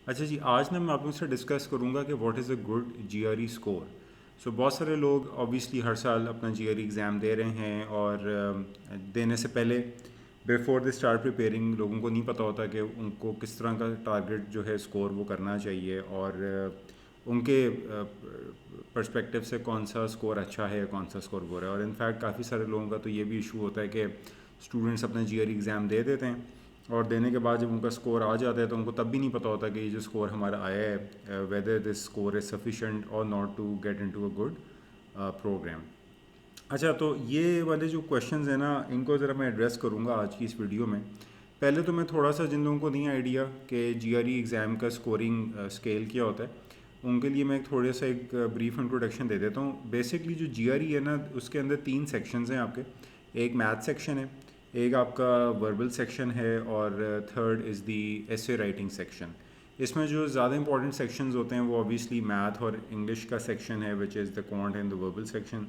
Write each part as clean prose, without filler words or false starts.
اچھا جی، آج نا میں آپ لوگوں سے ڈسکس کروں گا کہ what is a good G R E score. So بہت سارے لوگ آبویسلی ہر سال اپنا جی آر ای ایگزام دے رہے ہیں، اور دینے سے پہلے بیفور دے اسٹارٹ پریپیئرنگ لوگوں کو نہیں پتہ ہوتا کہ ان کو کس طرح کا ٹارگیٹ جو ہے اسکور وہ کرنا چاہیے، اور ان کے پرسپیکٹیو سے کون سا اسکور اچھا ہے، کون سا اسکور برا ہے. اور انفیکٹ کافی سارے لوگوں کا تو یہ بھی ایشو ہوتا ہے کہ اسٹوڈنٹس اپنا جی آر ای ایگزام دے دیتے ہیں، اور دینے کے بعد جب ان کا اسکور آ جاتا ہے تو ان کو تب بھی نہیں پتہ ہوتا کہ یہ جو اسکور ہمارا آیا ہے whether this score is sufficient اور not to get into a good program. اچھا، تو یہ والے جو کویشچنز ہیں نا، ان کو ذرا میں ایڈریس کروں گا آج کی اس ویڈیو میں. پہلے تو میں تھوڑا سا جن لوگوں کو نہیں آئیڈیا کہ جی آر ای ایگزام کا اسکورنگ اسکیل کیا ہوتا ہے، ان کے لیے میں تھوڑا سا ایک بریف انٹروڈکشن دے دیتا ہوں. بیسکلی جو جی آر ای ہے نا، اس کے اندر 3 سیکشنز ہیں آپ کے. ایک میتھ سیکشن ہے، ایک آپ کا وربل سیکشن ہے، اور تھرڈ از دی ایسے رائٹنگ سیکشن. اس میں جو زیادہ امپورٹنٹ سیکشنز ہوتے ہیں وہ اوبیسلی میتھ اور انگلش کا سیکشن ہے، which is the quant and the verbal section.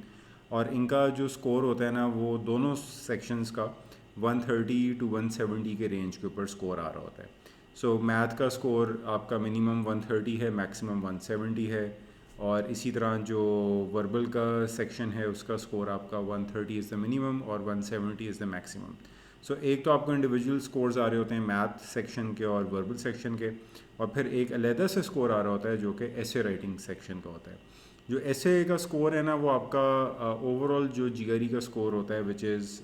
اور ان کا جو اسکور ہوتا ہے نا، وہ دونوں سیکشنز کا 130 ٹو 170 کے رینج کے اوپر اسکور آ رہا ہوتا ہے. سو میتھ کا اسکور آپ کا منیمم 130 ہے، میکسیمم 170 ہے. اور اسی طرح جو وربل کا سیکشن ہے، اس کا اسکور آپ کا 130 از دا منیمم اور 170 از دا میکسیمم. سو ایک تو آپ کو انڈیویجول اسکورز آ رہے ہوتے ہیں میتھ سیکشن کے اور وربل سیکشن کے، اور پھر ایک علیحدہ سے اسکور آ رہا ہوتا ہے جو کہ ایسے رائٹنگ سیکشن کا ہوتا ہے. جو ایسے کا اسکور ہے نا، وہ آپ کا اوور آل جو جی آر ای کا اسکور ہوتا ہے، وچ از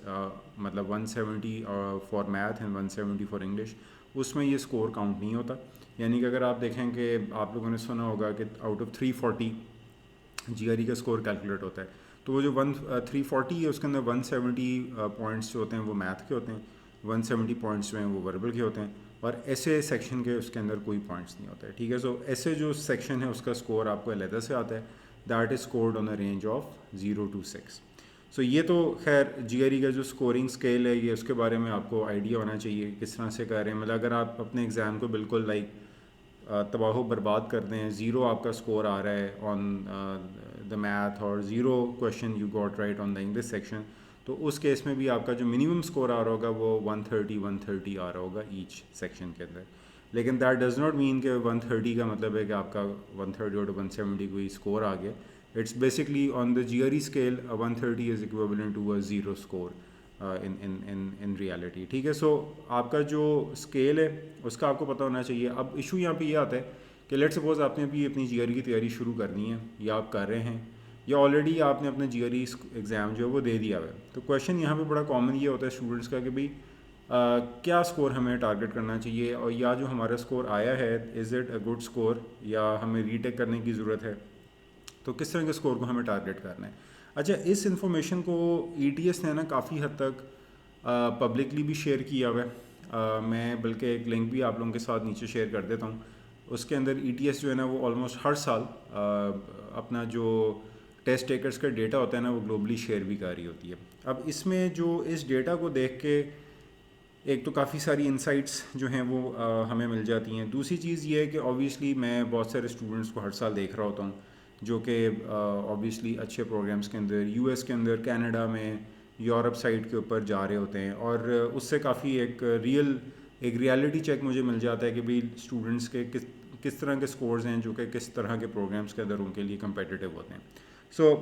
مطلب 170 for math and 170 for English. اس میں یہ اسکور کاؤنٹ نہیں ہوتا. یعنی کہ اگر آپ دیکھیں کہ آپ لوگوں نے سنا ہوگا کہ out of 340 G R E کا اسکور کیلکولیٹ ہوتا ہے، تو وہ جو 340 ہے اس کے اندر 170 پوائنٹس جو ہوتے ہیں وہ میتھ کے ہوتے ہیں، 170 پوائنٹس جو ہیں وہ وربل کے ہوتے ہیں، اور ایسے سیکشن کے اس کے اندر کوئی پوائنٹس نہیں ہوتا ہے. ٹھیک ہے، سو ایسے جو سیکشن ہے اس کا اسکور آپ کو علیحدہ سے آتا ہے. That is scored on a range of 0 to 6. سو یہ تو خیر جی آر ای کا جو اسکورنگ اسکیل ہے، یہ اس کے بارے میں آپ کو آئیڈیا ہونا چاہیے کس طرح سے کر رہے ہیں. مطلب اگر آپ اپنے ایگزام کو بالکل تباہ و برباد کر دیں، 0 آپ کا اسکور آ رہا ہے آن دا میتھ اور 0 question you got right on the English section, تو اس کیس میں بھی آپ کا جو منیمم اسکور آ رہا ہوگا وہ 130 آ رہا ہوگا ایچ سیکشن کے اندر. لیکن دیٹ ڈز ناٹ مین کہ 130 کا مطلب ہے کہ آپ کا 130 اور 170 کوئی اسکور آ گیا. It's basically on the G R E scale 130 is equivalent to a 0 score in reality. ٹھیک ہے، سو آپ کا جو اسکیل ہے اس کا آپ کو پتہ ہونا چاہیے. اب ایشو یہاں پہ یہ آتا ہے کہ لیٹ سپوز آپ نے ابھی اپنی جی آر ای کی تیاری شروع کرنی ہے، یا آپ کر رہے ہیں، یا آلریڈی آپ نے اپنا جی آر ای ایگزام جو ہے وہ دے دیا ہوا ہے. تو کویشچن یہاں پہ بڑا کامن یہ ہوتا ہے اسٹوڈنٹس کا کہ بھئی کیا اسکور ہمیں ٹارگیٹ کرنا چاہیے، اور یا جو ہمارا اسکور آیا ہے is it a good score, یا ہمیں ری ٹیک کرنے کی ضرورت ہے، تو کس طرح کے اسکور کو ہمیں ٹارگیٹ کرنا ہے. اچھا، اس انفارمیشن کو ای ٹی ایس نے نا کافی حد تک پبلکلی بھی شیئر کیا ہوا ہے. میں بلکہ ایک لنک بھی آپ لوگوں کے ساتھ نیچے شیئر کر دیتا ہوں. اس کے اندر ای ٹی ایس جو ہے نا، وہ آلموسٹ ہر سال اپنا جو ٹیسٹ ٹیکرز کا ڈیٹا ہوتا ہے نا، وہ گلوبلی شیئر بھی کر رہی ہوتی ہے. اب اس میں جو اس ڈیٹا کو دیکھ کے ایک تو کافی ساری انسائٹس جو ہیں وہ ہمیں مل جاتی ہیں. دوسری چیز یہ ہے کہ اوبیسلی میں بہت سارے اسٹوڈنٹس کو ہر سال دیکھ رہا ہوتا ہوں جو کہ اوبیسلی اچھے پروگرامس کے اندر یو ایس کے اندر، کینیڈا میں، یورپ سائڈ کے اوپر جا رہے ہوتے ہیں. اور اس سے کافی ایک ریالٹی چیک مجھے مل جاتا ہے کہ بھئی اسٹوڈنٹس کے کس طرح کے سکورز ہیں جو کہ کس طرح کے پروگرامس کے اندر ان کے لیے کمپیٹیٹیو ہوتے ہیں. سو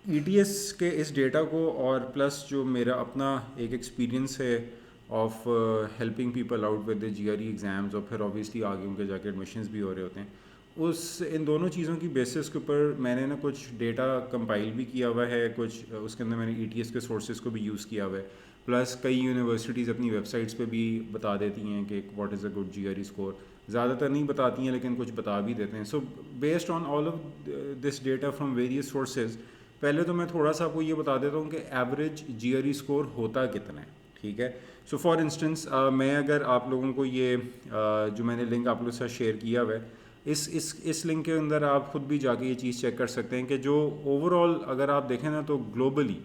ای ٹی ایس کے اس ڈیٹا کو، اور پلس جو میرا اپنا ایک ایکسپیرینس ہے of helping people out with the G R E exams, اور پھر اوبیسلی آگے ان کے جا کے ایڈمیشنز بھی ہو رہے ہوتے ہیں، ان دونوں چیزوں کی بیسس کے اوپر میں نے نا کچھ ڈیٹا کمپائل بھی کیا ہوا ہے. کچھ اس کے اندر میں نے ای ٹی ایس کے سورسز کو بھی یوز کیا ہوا ہے. پلس کئی یونیورسٹیز اپنی ویب سائٹس پہ بھی بتا دیتی ہیں کہ what is a good G R E score. زیادہ تر نہیں بتاتی ہیں لیکن کچھ بتا بھی دیتے ہیں. So based on all of this data from various sources, پہلے تو میں تھوڑا سا آپ کو یہ بتا دیتا ہوں کہ average G R E score ہوتا کتنا ہے. ٹھیک ہے، سو فار انسٹنس میں اگر آپ لوگوں کو یہ جو میں نے لنک آپ لوگوں کے ساتھ شیئر کیا ہوا ہے، اس لنک کے اندر آپ خود بھی جا کے یہ چیز چیک کر سکتے ہیں کہ جو اوور آل اگر آپ دیکھیں نا تو گلوبلی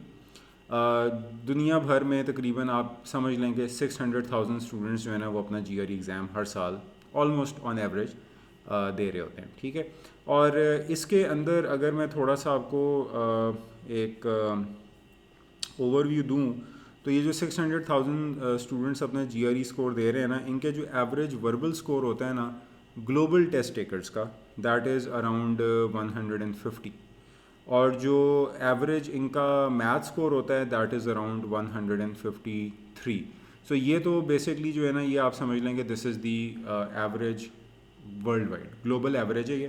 دنیا بھر میں تقریباً آپ سمجھ لیں کہ 600,000 اسٹوڈنٹس جو ہیں نا وہ اپنا جی آر ای ایگزام ہر سال آلموسٹ آن ایوریج دے رہے ہوتے ہیں. ٹھیک ہے، اور اس کے اندر اگر میں تھوڑا سا آپ کو ایک اوور ویو دوں تو یہ جو 600,000 اسٹوڈنٹس اپنا جی آر ای اسکور دے رہے ہیں نا، ان کے جو ایوریج وربل اسکور ہوتا ہے نا، گلوبل ٹیسٹ ٹیکرز کا دیٹ از اراؤنڈ 150, اور جو ایوریج ان کا میتھ اسکور ہوتا ہے دیٹ از اراؤنڈ 153. سو یہ تو بیسکلی جو ہے نا یہ آپ سمجھ لیں کہ this is the average worldwide, global average ہے یہ.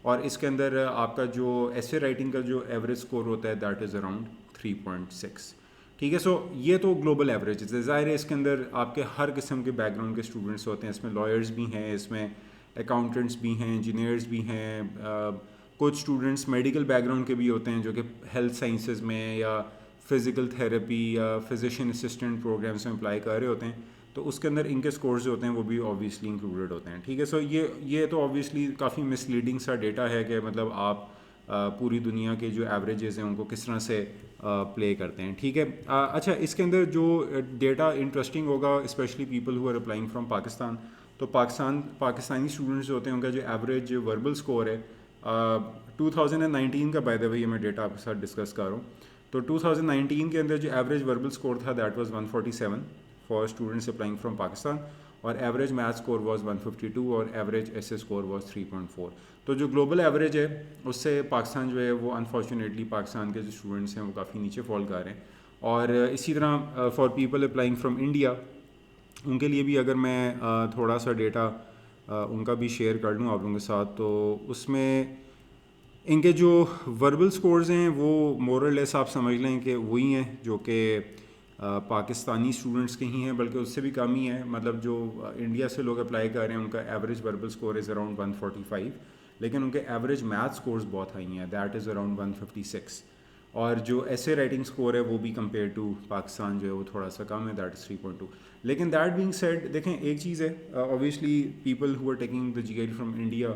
اور اس کے اندر آپ کا جو ایسے رائٹنگ کا جو ایوریج اسکور ہوتا ہے دیٹ از اراؤنڈ 3.6. ٹھیک ہے, سو یہ تو گلوبل ایوریج ہے. ظاہر ہے اس کے اندر آپ کے ہر قسم کے بیک گراؤنڈ کے اسٹوڈنٹس ہوتے ہیں, اس میں لائرز بھی ہیں, اس میں اکاؤنٹنٹس بھی ہیں, انجینئرز بھی ہیں, کچھ اسٹوڈنٹس میڈیکل بیک گراؤنڈ کے بھی ہوتے ہیں جو کہ ہیلتھ سائنسز میں یا فزیکل تھیراپی یا فزیشین اسسٹنٹ پروگرامس میں اپلائی کر رہے ہوتے ہیں, تو اس کے اندر ان کے اسکورز جو ہوتے ہیں وہ بھی آبویسلی انکلوڈیڈ ہوتے ہیں. ٹھیک ہے, سو یہ تو آبویسلی کافی مس لیڈنگ سا ڈیٹا ہے کہ مطلب آپ پوری دنیا کے جو ایوریجز ہیں ان کو کس طرح سے پلے کرتے ہیں. ٹھیک ہے, اچھا اس کے اندر جو ڈیٹا انٹرسٹنگ ہوگا especially people who are applying from Pakistan, تو پاکستانی اسٹوڈنٹس جو ہوتے ہیں ان کا جو ایوریج وربل اسکور ہے 2019 کا, بائی دا وے یہ میں ڈیٹا آپ کے ساتھ ڈسکس کر رہا ہوں, تو 2019 کے اندر جو ایوریج وربل اسکور تھا that was 147 for students applying from Pakistan, اور ایوریج میتھ اسکور واز 152 اور average S a score was 3.4. تو جو گلوبل ایوریج ہے اس سے پاکستان جو ہے وہ انفارچونیٹلی پاکستان کے جو اسٹوڈنٹس ہیں وہ کافی نیچے فال کر رہے ہیں. اور اسی طرح for people applying from India, ان کے لیے بھی اگر میں تھوڑا سا ڈیٹا ان کا بھی شیئر کر لوں آپ لوگوں کے ساتھ, تو اس میں ان کے جو وربل سکورز ہیں وہ مور اور لیس آپ سمجھ لیں کہ وہی ہیں جو کہ پاکستانی اسٹوڈنٹس کے ہی ہیں, بلکہ اس سے بھی کم ہی ہیں. مطلب جو انڈیا سے لوگ اپلائی کر رہے ہیں ان کا average verbal score is around 145, لیکن ان کے ایوریج میتھ سکورز بہت ہائی ہیں, دیٹ از اراؤنڈ 156. اور جو ایسے رائٹنگ سکور ہے وہ بھی کمپیئر ٹو پاکستان جو ہے وہ تھوڑا سا کم ہے, دیٹ از 3.2. لیکن دیٹ بینگ سیڈ دیکھیں ایک چیز ہے, obviously people who are taking the G I from India,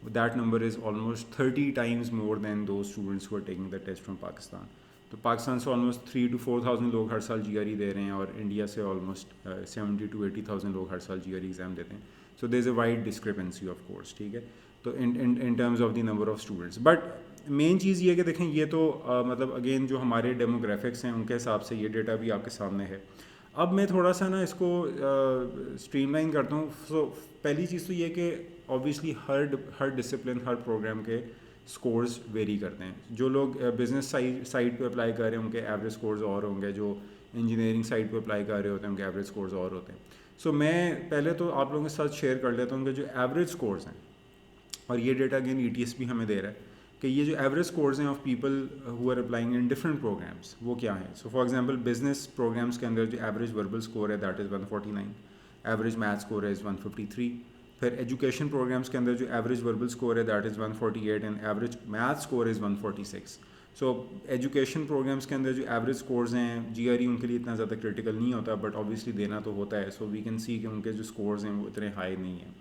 that number is almost 30 times more than those students who are taking the test from Pakistan. تو پاکستان سے آلموسٹ 3,000 to 4,000 لوگ ہر سال جی R ای دے رہے ہیں, اور انڈیا سے آلموسٹ 70,000 to 80,000 لوگ ہر سال جی آر ای ایگزام دیتے ہیں. So there is a wide discrepancy of course. ٹھیک ہے, تو in terms of the number of students. But main چیز یہ ہے کہ دیکھیں یہ تو مطلب اگین جو ہمارے ڈیموگرافکس ہیں ان کے حساب سے یہ ڈیٹا بھی آپ کے سامنے ہے. اب میں تھوڑا سا نا اس کو اسٹریم لائن کرتا ہوں. سو پہلی چیز تو یہ کہ اوبیسلی ہر ڈسپلن ہر پروگرام کے اسکورز ویری کرتے ہیں. جو لوگ بزنس سائڈ پہ اپلائی کر رہے ہیں ان کے ایوریج اسکورز اور ہوں گے, جو انجینئرنگ سائڈ پہ اپلائی کر رہے ہوتے ہیں ان کے ایوریج اسکورز اور ہوتے ہیں. سو میں پہلے تو آپ لوگوں کے ساتھ شیئر کر لیتا ہوں کہ جو ایوریج اسکورز ہیں, اور یہ data again E T S بھی ہمیں دے رہا ہے کہ یہ جو ایوریج اسکورز ہیں of people who are applying in different programs وہ کیا ہیں. So for example business programs کے اندر جو ایوریج وربل اسکور ہے that is 149, average math score ہے 153. پھر ایجوکیشن پروگرامس کے اندر جو ایوریج وربل اسکور ہے that is 148 and average math score is 146. So education programs کے اندر جو ایوریج اسکورز ہیں جی آر ای ان کے لیے اتنا زیادہ کرٹیکل نہیں ہوتا, بٹ اوبیسلی دینا تو ہوتا ہے. سو وی کین سی کہ ان کے جو اسکورز ہیں وہ اتنے ہائی نہیں ہیں.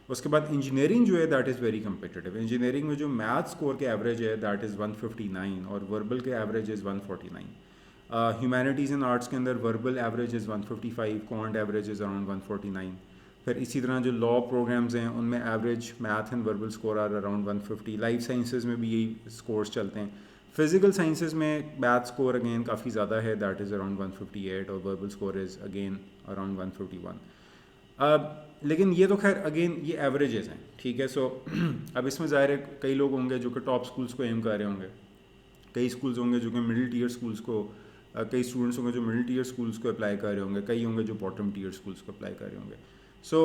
اس کے بعد انجینئرنگ جو ہے that is very competitive. Engineering میں جو میتھ اسکور کے ایوریج ہے دیٹ از 159 اور وربل کے average is 149. Humanities and arts کے اندر verbal average is 155, quant average is around 149. پھر اسی طرح جو لا پروگرامز ہیں ان میں average math and verbal score are around 150. Life sciences میں بھی یہی اسکورس چلتے ہیں. فزیکل سائنسز میں میتھ اسکور اگین کافی زیادہ ہے, دیٹ از اراؤنڈ 158 اور verbal score is again around 151. لیکن یہ تو خیر اگین یہ ایوریجز ہیں. ٹھیک ہے, سو اب اس میں ظاہر ہے کئی لوگ ہوں گے جو کہ ٹاپ اسکولس کو ایم کر رہے ہوں گے, کئی اسکولز ہوں گے جو کہ مڈل ٹیئر اسکولس کو, کئی اسٹوڈنٹس ہوں گے جو مڈل ٹیئر اسکولس کو اپلائی کر رہے ہوں گے, کئی ہوں گے جو باٹم ٹیئر اسکولس کو اپلائی کر رہے ہوں گے. سو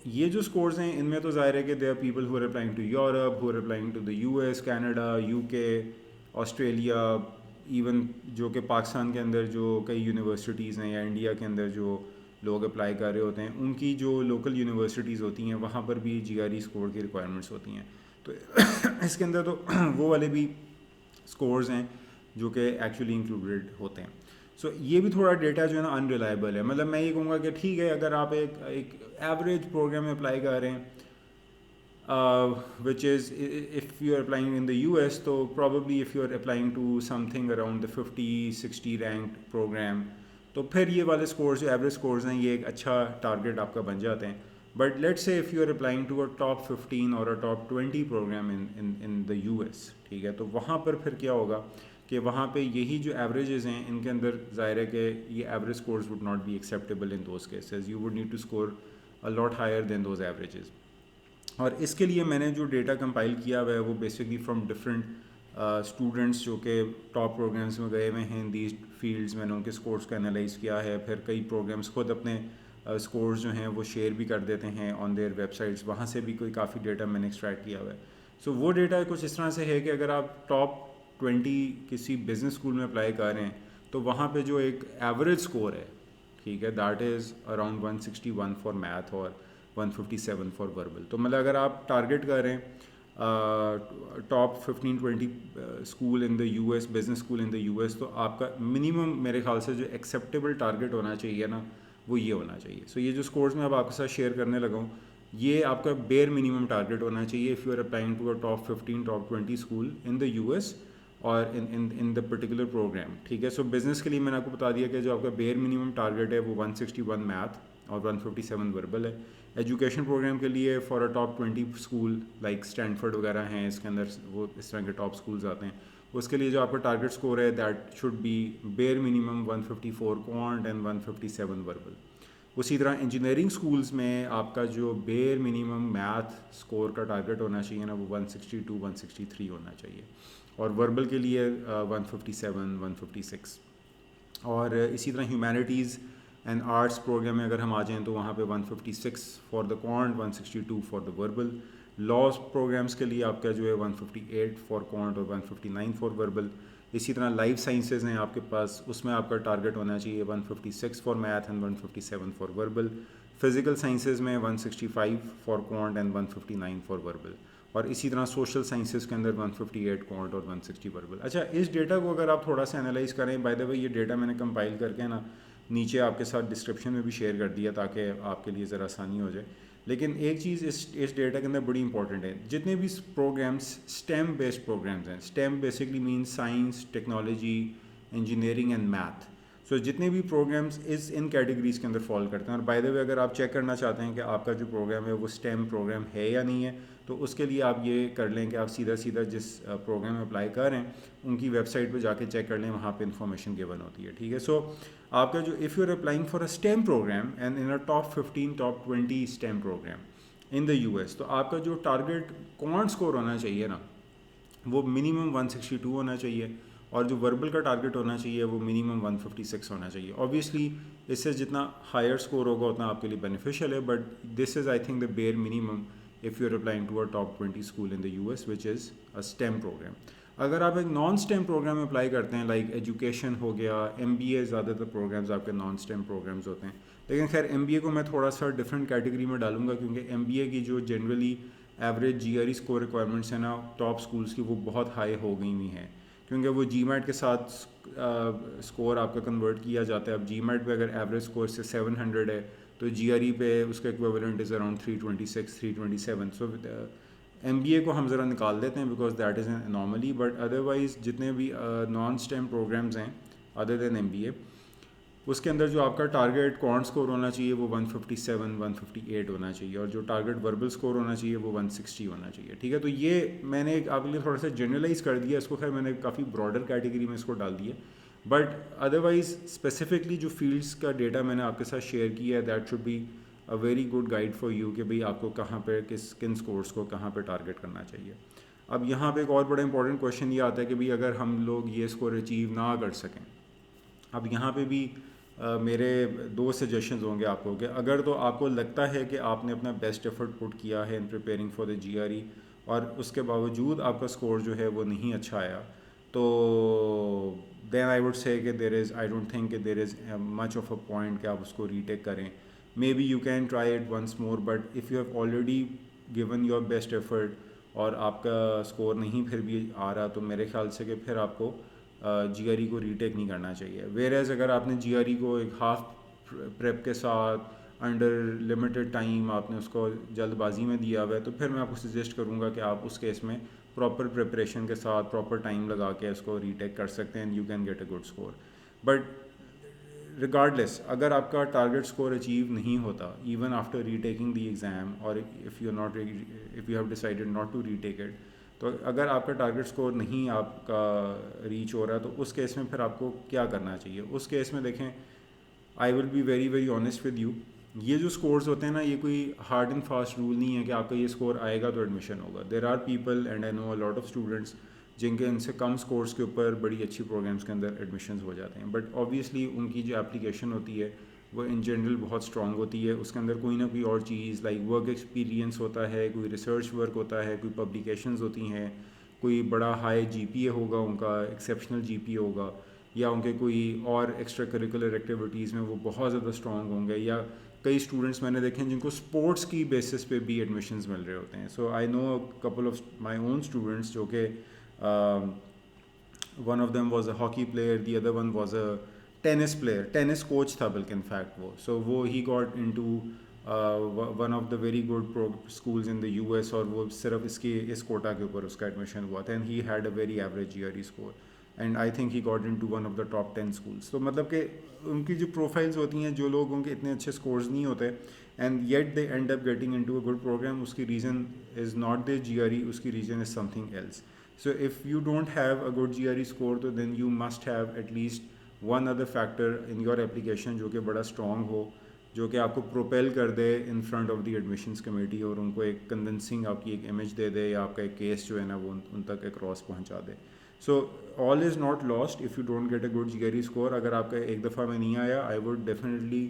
یہ جو اسکورز ہیں ان میں تو ظاہر ہے کہ they are people who are applying to Europe, who are applying to the U S, Canada, U K, Australia, even جو کہ پاکستان کے اندر جو کئی یونیورسٹیز ہیں یا انڈیا کے اندر جو لوگ اپلائی کر رہے ہوتے ہیں ان کی جو لوکل یونیورسٹیز ہوتی ہیں وہاں پر بھی جی آر ای اسکور کی ریکوائرمنٹس ہوتی ہیں. تو اس کے اندر تو وہ والے بھی اسکورز ہیں جو کہ ایکچولی انکلوڈیڈ ہوتے ہیں. سو یہ بھی تھوڑا ڈیٹا جو ہے نا ان ریلائبل ہے. مطلب میں یہ کہوں گا کہ ٹھیک ہے اگر آپ ایک ایوریج پروگرام میں اپلائی کر رہے ہیں which is if you are applying in the US, تو probably if you are applying to something around the 50-60 ranked program, تو پھر یہ والے اسکورز جو ایوریج اسکورز ہیں یہ ایک اچھا ٹارگیٹ آپ کا بن جاتے ہیں. But let's say if you are applying to a top 15 or a top 20 program in the US, ٹھیک ہے, تو وہاں پر پھر کیا ہوگا کہ وہاں پہ یہی جو ایوریجز ہیں ان کے اندر ظاہر ہے کہ یہ average scores would not be acceptable in those cases. You would need to score a lot higher than those averages. اور اس کے لیے میں نے جو ڈیٹا کمپائل کیا ہوا ہے وہ بیسکلی فرام ڈفرینٹ اسٹوڈنٹس جو کہ ٹاپ پروگرامس میں گئے ہوئے ہیں ان دیز فیلڈز. میں نے ان کے اسکورس کا انالائز کیا ہے. پھر کئی پروگرامس خود اپنے اسکورس جو ہیں وہ شیئر بھی کر دیتے ہیں آن دیئر ویب سائٹس. وہاں سے بھی کوئی کافی ڈیٹا میں نے ایکسٹریکٹ کیا ہوا ہے. سو وہ ڈیٹا کچھ اس طرح سے ہے کہ اگر آپ ٹاپ 20 کسی بزنس اسکول میں اپلائی کر رہے ہیں تو وہاں پہ جو ایک ایوریج اسکور ہے, ٹھیک ہے, that is around 161 for math اور 157 فار وربل. تو مطلب اگر آپ ٹارگیٹ کر رہے ہیں top 15-20 school in the U S, business school in the U S, تو آپ کا منیمم میرے خیال سے جو ایکسیپٹیبل ٹارگیٹ ہونا چاہیے نا وہ یہ ہونا چاہیے. سو یہ جو اسکورس میں اب آپ کے ساتھ شیئر کرنے لگا ہوں یہ آپ کا بیئر منیمم ٹارگیٹ ہونا چاہیے if you are applying to a top 15 top 20 school in the U S اور ان دا پرٹیکولر پروگرام, ٹھیک ہے. سو بزنس کے لیے میں نے آپ کو بتا دیا کہ جو آپ کا بیئر منیمم ٹارگیٹ ہے وہ 161 میتھ اور 157 وربل ہے. ایجوکیشن پروگرام کے لیے for a top 20 school like Stanford وغیرہ ہیں, اس کے اندر وہ اس طرح کے ٹاپ اسکولز آتے ہیں, اس کے لیے جو آپ کا ٹارگیٹ اسکور ہے that should be bare minimum 154 quant and 157 verbal. اسی طرح انجینئرنگ اسکولز میں آپ کا جو بیئر منیمم میتھ اسکور کا ٹارگیٹ ہونا چاہیے نا وہ 162 163 ہونا چاہیے, اور وربل کے لیے 157 156. اور اسی طرح ہیومینٹیز اینڈ آرٹس پروگرام میں اگر ہم آ جائیں تو وہاں پہ 156 for the quant 162 for the verbal. Laws programs کے لیے آپ کا جو ہے 158 فار کوانٹ اور 159 فار وربل. اسی طرح لائف سائنسز ہیں آپ کے پاس, اس میں آپ کا ٹارگیٹ ہونا چاہیے 156 for math and 157 for verbal. Physical sciences میں 165 for quant and 159 for verbal. اور اسی طرح سوشل سائنسز کے اندر 158 کوانٹ اور 160 وربل. اچھا, اس ڈیٹا کو اگر آپ تھوڑا سا انالائز کریں, بائی دا وے یہ ڈیٹا میں نے کمپائل کر کے نا نیچے آپ کے ساتھ ڈسکرپشن میں بھی شیئر کر دیا تاکہ آپ کے لیے ذرا آسانی ہو جائے. لیکن ایک چیز اس ڈیٹا کے اندر بڑی امپورٹنٹ ہے, جتنے بھی پروگرامس اسٹیم بیسڈ پروگرامز ہیں, STEM basically means science, technology, engineering and math. So جتنے بھی پروگرامس ان کیٹیگریز کے اندر فال کرتے ہیں, اور بائی دا وے اگر آپ چیک کرنا چاہتے ہیں کہ آپ کا جو پروگرام ہے وہ اسٹیم پروگرام ہے یا نہیں ہے, تو اس کے لیے آپ یہ کر لیں کہ آپ سیدھا جس پروگرام میں اپلائی کر رہے ہیں ان کی ویب سائٹ پہ جا کے چیک کر لیں, وہاں پہ انفارمیشن گیون ہوتی ہے, ٹھیک ہے. سو آپ کا جو if you are applying for a STEM program and in a top 15 top 20 STEM program in the U S, تو آپ کا جو ٹارگیٹ کوانٹ اسکور ہونا چاہیے نا وہ منیمم 162 ہونا چاہیے, اور جو وربل کا ٹارگیٹ ہونا چاہیے وہ منیمم 156 ہونا چاہیے. اوبیسلی اس سے جتنا ہائر اسکور ہوگا اتنا آپ کے لیے بینیفیشیل ہے, but this is I think the bare minimum if you're applying to a top 20 school in the US which is a STEM program. اگر آپ ایک نان اسٹیم پروگرام میں اپلائی کرتے ہیں لائک ایجوکیشن ہو گیا, ایم بی اے, زیادہ تر پروگرامز آپ کے نان اسٹیم پروگرامز ہوتے ہیں. لیکن خیر ایم بی اے کو میں تھوڑا سا ڈفرینٹ کیٹیگری میں ڈالوں گا, کیونکہ ایم بی اے کی جو generally average G R E score requirements ہیں نا ٹاپ اسکولس کی وہ بہت ہائی ہو گئی ہوئی ہیں, کیونکہ وہ جی میٹ کے ساتھ اسکور آپ کا کنورٹ کیا جاتا ہے. اب جی میٹ پہ اگر ایوریج اسکور سے 700 ہے تو جی آر ای پہ اس کا equivalent is around 326 327. So M B A کو ہم ذرا نکال دیتے ہیں because that is an anomaly, but otherwise جتنے بھی نان اسٹیم پروگرامز ہیں other than M B A, اس کے اندر جو آپ کا ٹارگیٹ کوانٹ اسکور ہونا چاہیے وہ 157 158 ہونا چاہیے, اور جو ٹارگیٹ وربل اسکور ہونا چاہیے وہ 160 ہونا چاہیے, ٹھیک ہے. تو یہ میں نے آپ کے لیے تھوڑا سا جنرلائز کر دیا اس کو, خیر میں نے کافی براڈر کیٹیگری میں اس کو ڈال دیا, بٹ ادروائز اسپیسیفکلی جو فیلڈس کا ڈیٹا میں نے آپ کے ساتھ شیئر کیا ہے that should be a very good guide for you کہ بھئی آپ کو کہاں پہ کن اسکورس کو کہاں پہ ٹارگیٹ کرنا چاہیے. اب یہاں پہ ایک اور بڑا امپورٹنٹ کویشچن یہ آتا ہے کہ بھئی اگر ہم لوگ یہ اسکور اچیو نہ کر سکیں, اب یہاں پہ بھی میرے 2 سجیشنز ہوں گے آپ کو, کہ اگر تو آپ کو لگتا ہے کہ آپ نے اپنا بیسٹ ایفرٹ پٹ کیا ہے in preparing for the G R E اور اس کے باوجود آپ کا اسکور جو ہے وہ نہیں اچھا آیا, تو دین آئی ووڈ سے کہ دیر از, آئی ڈونٹ تھنک کہ دیر از مچ آف اے پوائنٹ کہ آپ اس کو ری ٹیک کریں. Maybe you can try it once more, but if you have already given your best effort اور آپ کا اسکور نہیں پھر بھی آ رہا, تو میرے خیال سے کہ پھر آپ کو جی آر ای کو ری ٹیک نہیں کرنا چاہیے. ویئر ایز اگر آپ نے جی آر ای کو ایک ہاف پریپ کے ساتھ انڈر لمیٹڈ ٹائم آپ نے اس کو جلد بازی میں دیا ہوا ہے, تو پھر میں آپ کو سجیسٹ کروں گا کہ آپ اس کیس میں پراپر پریپریشن کے ساتھ پراپر ٹائم لگا کے اس کو ری ٹیک کر سکتے ہیں, you can get a good score. But regardless اگر آپ کا ٹارگیٹ اسکور اچیو نہیں ہوتا even after retaking the exam, اور if you have decided not to retake it, تو اگر آپ کا ٹارگیٹ اسکور نہیں آپ کا ریچ ہو رہا تو اس کیس میں پھر آپ کو کیا کرنا چاہیے. اس کیس میں دیکھیں, I will be very honest with you, یہ جو اسکورز ہوتے ہیں نا یہ کوئی ہارڈ اینڈ فاسٹ رول نہیں ہے کہ آپ کا یہ اسکور آئے گا تو ایڈمیشن ہوگا. There are people and I know a lot of students جن کے ان سے کم اسکورس کے اوپر بڑی اچھی پروگرامس کے اندر ایڈمیشنز ہو جاتے ہیں, بٹ آبویسلی ان کی جو اپلیکیشن ہوتی ہے وہ ان جنرل بہت اسٹرانگ ہوتی ہے. اس کے اندر کوئی نہ کوئی اور چیز لائک ورک ایکسپیرینس ہوتا ہے, کوئی ریسرچ ورک ہوتا ہے, کوئی پبلیکیشنز ہوتی ہیں, کوئی بڑا ہائی جی پی اے ہوگا ان کا, ایکسیپشنل جی پی اے ہوگا, یا ان کے کوئی اور ایکسٹرا کریکولر ایکٹیویٹیز میں وہ بہت زیادہ اسٹرانگ ہوں گے, یا کئی اسٹوڈنٹس میں نے دیکھے ہیں جن کو اسپورٹس کی بیسس پہ بھی ایڈمیشنز مل رہے ہوتے ہیں. So I know couple of my own students جو کہ one of them was a hockey player, the other one was a tennis player, tennis coach تھا بلکہ انفیکٹ وہ. سو وہ ہی got in to one of the very good schools in the U S, اور وہ صرف اس quota کے اوپر اس کا ایڈمیشن ہوا تھا, and he had a very average G R E score, and I think he got in to one of the top 10 schools. تو مطلب کہ ان کی جو پروفائلز ہوتی ہیں, جو لوگوں کے اتنے اچھے اسکورز نہیں ہوتے and yet they end up getting into a good program, اس کی reason is not the G R E, اس کی reason is something else. So if you don't have a good GRE score, تو then you must have at least one other factor in your application جو کہ بڑا strong ہو, جو کہ آپ کو پروپیل کر دے in front of the admissions committee, اور ان کو ایک کنونسنگ آپ کی ایک امیج دے دے, یا آپ کا ایک کیس جو ہے نا وہ ان تک اکراس پہنچا دے. So all is not lost if you don't get a good GRE score. اگر آپ کا ایک دفعہ میں نہیں آیا, I would definitely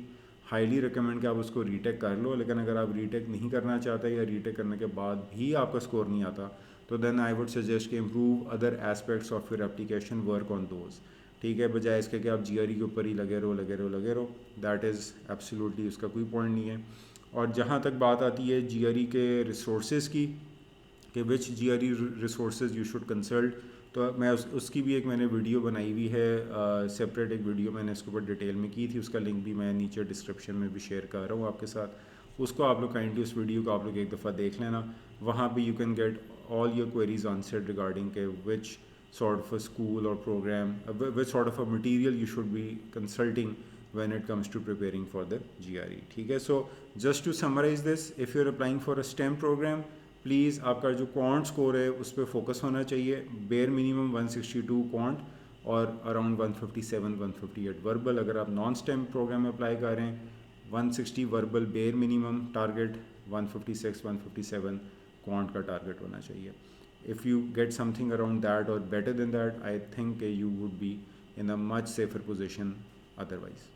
highly recommend کہ آپ اس کو ری ٹیک کر لو. لیکن اگر آپ ری ٹیک نہیں کرنا چاہتے, یا ری ٹیک کرنے کے بعد بھی آپ کا اسکور نہیں آتا, تو دین آئی وڈ سجیسٹ کہ improve other aspects of your application, work on those. ٹھیک ہے, بجائے اس کے کہ آپ جی آر ای کے اوپر ہی لگے رہو, دیٹ از ایبسلیوٹلی اس کا کوئی پوائنٹ نہیں ہے. اور جہاں تک بات آتی ہے جی آر ای کے ریسورسز کی, کہ which G R E resources you should consult, تو میں اس کی بھی میں نے ویڈیو بنائی ہوئی ہے, سپریٹ ایک ویڈیو میں نے اس کے اوپر ڈیٹیل میں کی تھی, اس کا لنک بھی میں نیچے ڈسکرپشن میں بھی شیئر کر رہا ہوں آپ کے ساتھ. اس کو آپ لوگ کائنڈلی اس ویڈیو کو آپ لوگ ایک دفعہ دیکھ لینا. وہاں پہ you can get all your queries answered regarding which sort of a school or program, which sort of a material you should be consulting when it comes to preparing for the GRE. ٹھیک ہے, so just to summarize this, if you're applying for a STEM program, please آپ کا جو quant score ہے اس پہ focus ہونا چاہیے. bare minimum 162 quant اور around 157 158 verbal. اگر آپ نان STEM پروگرام میں اپلائی کر رہے ہیں, 160 verbal bare minimum target, 156 157 quant کا ٹارگیٹ ہونا چاہیے. If you get something around that or better than that, I think you would be in a much safer position otherwise.